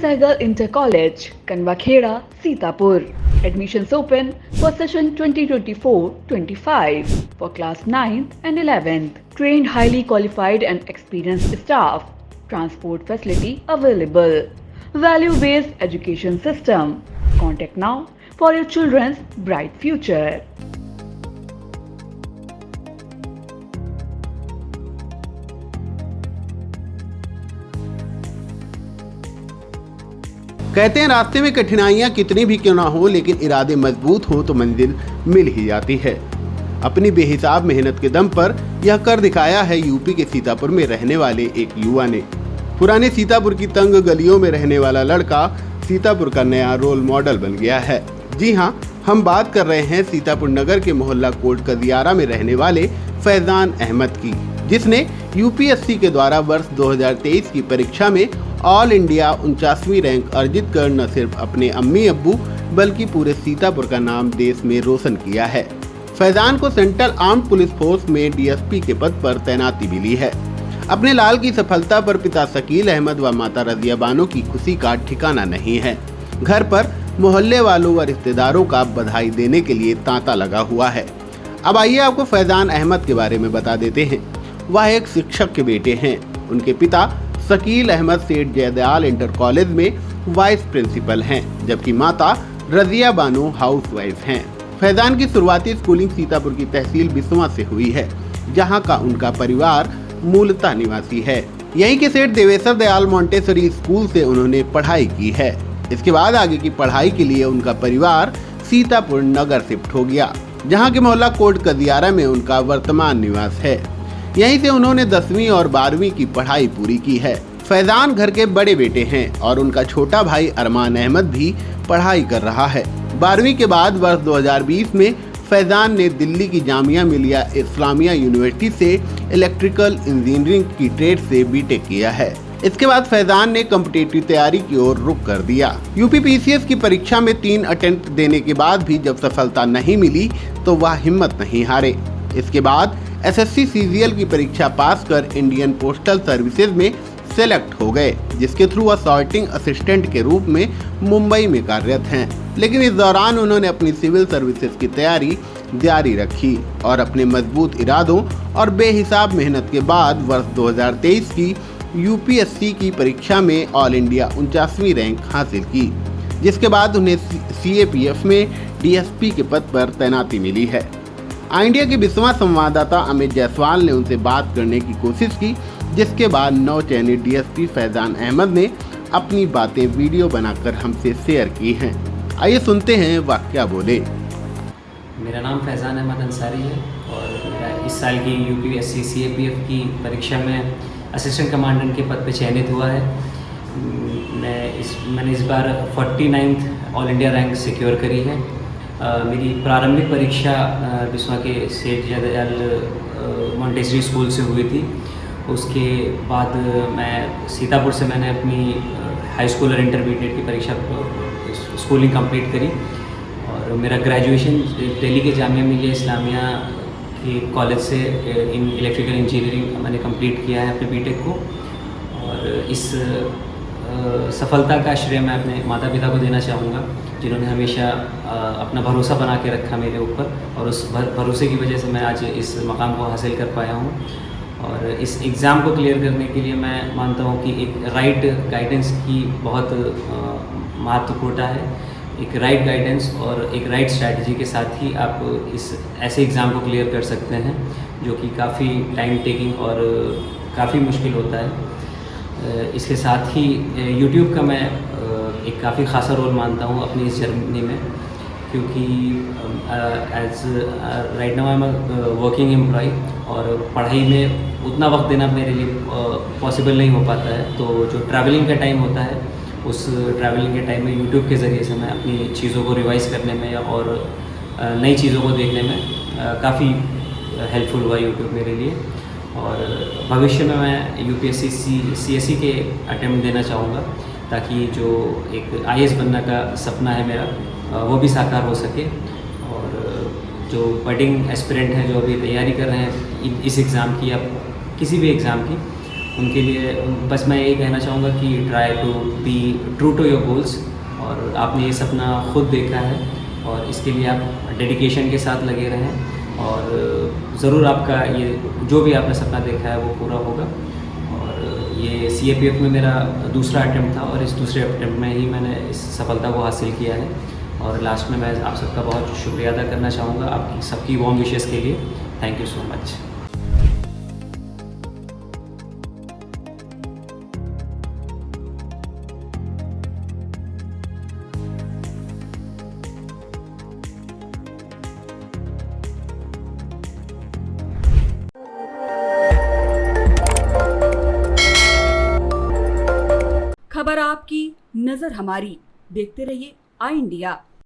Sehgal Inter College, Kanwakheda, Sitapur. Admissions open for session 2024-25 for class 9th and 11th. Trained, highly qualified and experienced staff. Transport facility available. Value-based education system. Contact now for your children's bright future. कहते हैं रास्ते में कठिनाइयां कितनी भी क्यों ना हो, लेकिन इरादे मजबूत हो तो मंजिल मिल ही जाती है। अपनी बेहिसाब मेहनत के दम पर यह कर दिखाया है यूपी के सीतापुर में रहने वाले एक युवा ने। पुराने सीतापुर की तंग गलियों में रहने वाला लड़का सीतापुर का नया रोल मॉडल बन गया है। जी हाँ, हम बात कर रहे हैं सीतापुर नगर के मोहल्ला कोट कदियारा में रहने वाले फैजान अहमद की, जिसने यूपीएससी के द्वारा वर्ष 2023 की परीक्षा में ऑल इंडिया 49वीं रैंक अर्जित कर न सिर्फ अपने अम्मी अब्बू बल्कि पूरे सीतापुर का नाम देश में रोशन किया है। फैजान को सेंट्रल आर्म्ड पुलिस फोर्स में डीएसपी के पद पर तैनाती मिली है। अपने लाल की सफलता पर पिता शकील अहमद व माता रजिया बानो की खुशी का ठिकाना नहीं है। घर पर मोहल्ले वालों व रिश्तेदारों का बधाई देने के लिए तांता लगा हुआ है। अब आइए आपको फैजान अहमद के बारे में बता देते हैं। वह एक शिक्षक के बेटे हैं। उनके पिता शकील अहमद सेठ जयदयाल इंटर कॉलेज में वाइस प्रिंसिपल हैं, जबकि माता रजिया बानो हाउसवाइफ हैं। फैजान की शुरुआती स्कूलिंग सीतापुर की तहसील बिस्वा से हुई है, जहां का उनका परिवार मूलतः निवासी है। यहीं के सेठ देवेश्वर दयाल मॉन्टेसरी स्कूल से उन्होंने पढ़ाई की है। इसके बाद आगे की पढ़ाई के लिए उनका परिवार सीतापुर नगर शिफ्ट हो गया, जहां के मोहल्ला कोट कदियारा में उनका वर्तमान निवास है। यहीं से उन्होंने 10वीं और 12वीं की पढ़ाई पूरी की है। फैजान घर के बड़े बेटे हैं और उनका छोटा भाई अरमान अहमद भी पढ़ाई कर रहा है। 12वीं के बाद वर्ष 2020 में फैजान ने दिल्ली की जामिया मिलिया इस्लामिया यूनिवर्सिटी से इलेक्ट्रिकल इंजीनियरिंग की ट्रेड से बीटेक किया है। इसके बाद फैजान ने कॉम्पिटिटिव तैयारी की ओर रुख कर दिया। यूपी पीसीएस की परीक्षा में 3 अटेम्प्ट देने के बाद भी जब सफलता नहीं मिली तो वह हिम्मत नहीं हारे। इसके बाद एसएससी सीजीएल की परीक्षा पास कर इंडियन पोस्टल सर्विसेज में सेलेक्ट हो गए, जिसके थ्रू वह सॉर्टिंग असिस्टेंट के रूप में मुंबई में कार्यरत हैं। लेकिन इस दौरान उन्होंने अपनी सिविल सर्विसेज की तैयारी जारी रखी और अपने मजबूत इरादों और बेहिसाब मेहनत के बाद वर्ष 2023 की यूपीएससी की परीक्षा में ऑल इंडिया 49वीं रैंक हासिल की, जिसके बाद उन्हें सीएपीएफ में डीएसपी के पद पर तैनाती मिली है। इंडिया के बिस्वा संवाददाता अमित जायसवाल ने उनसे बात करने की कोशिश की, जिसके बाद नौचयनित डीएसपी फैजान अहमद ने अपनी बातें वीडियो बनाकर हमसे शेयर की हैं। आइए सुनते हैं वह क्या बोले। मेरा नाम फैजान अहमद अंसारी है और मेरा इस साल की यूपीएससी सीएपीएफ की परीक्षा में असिस्टेंट कमांडेंट के पद पर चयनित हुआ है। मैंने इस बार 49th all India rank secure करी है। मेरी प्रारंभिक परीक्षा बिस्वा के सेठ जयदयाल मॉन्टेसरी स्कूल से हुई थी। उसके बाद मैं सीतापुर से मैंने अपनी हाई स्कूल और इंटरमीडिएट की परीक्षा स्कूलिंग कंप्लीट करी और मेरा ग्रेजुएशन दिल्ली के जामिया मिलिया इस्लामिया के कॉलेज से इन इलेक्ट्रिकल इंजीनियरिंग मैंने कंप्लीट किया है अपने बीटेक को। और इस सफलता का श्रेय मैं अपने माता पिता को देना चाहूँगा, जिन्होंने हमेशा अपना भरोसा बना के रखा मेरे ऊपर और उस भरोसे की वजह से मैं आज इस मकाम को हासिल कर पाया हूँ। और इस एग्ज़ाम को क्लियर करने के लिए मैं मानता हूँ कि एक राइट गाइडेंस की बहुत महत्वपूर्ण है। एक राइट गाइडेंस और एक राइट स्ट्रैटेजी के साथ ही आप इस ऐसे एग्ज़ाम को क्लियर कर सकते हैं, जो कि काफ़ी टाइम टेकिंग और काफ़ी मुश्किल होता है। इसके साथ ही यूट्यूब का मैं एक काफ़ी ख़ासा रोल मानता हूँ अपनी इस जर्नी में, क्योंकि as right now I am working employ और पढ़ाई में उतना वक्त देना मेरे लिए पॉसिबल नहीं हो पाता है। तो जो ट्रैवलिंग का टाइम होता है, उस ट्रैवलिंग के टाइम में यूट्यूब के ज़रिए से मैं अपनी चीज़ों को रिवाइज़ करने में और नई चीज़ों को देखने में काफ़ी हेल्पफुल हुआ यूट्यूब मेरे लिए। और भविष्य में मैं यूपीएससी सीएससी के अटेम्प्ट देना चाहूँगा, ताकि जो एक आईएएस बनने का सपना है मेरा वो भी साकार हो सके। और जो बडिंग एस्पिरेंट हैं जो अभी तैयारी कर रहे हैं इस एग्ज़ाम की या किसी भी एग्ज़ाम की, उनके लिए बस मैं यही कहना चाहूँगा कि try to be true to your goals. और आपने ये सपना खुद देखा है और इसके लिए आप डेडिकेशन के साथ लगे रहें और ज़रूर आपका ये जो भी आपने सपना देखा है वो पूरा होगा। और ये CAPF में मेरा दूसरा अटेम्प्ट था और इस दूसरे अटेम्प्ट में ही मैंने इस सफलता को हासिल किया है। और लास्ट में मैं आप सबका बहुत शुक्रिया अदा करना चाहूँगा आपकी सबकी वार्म विशेस के लिए। Thank you so much. खबर आपकी, नजर हमारी। देखते रहिए आई इंडिया।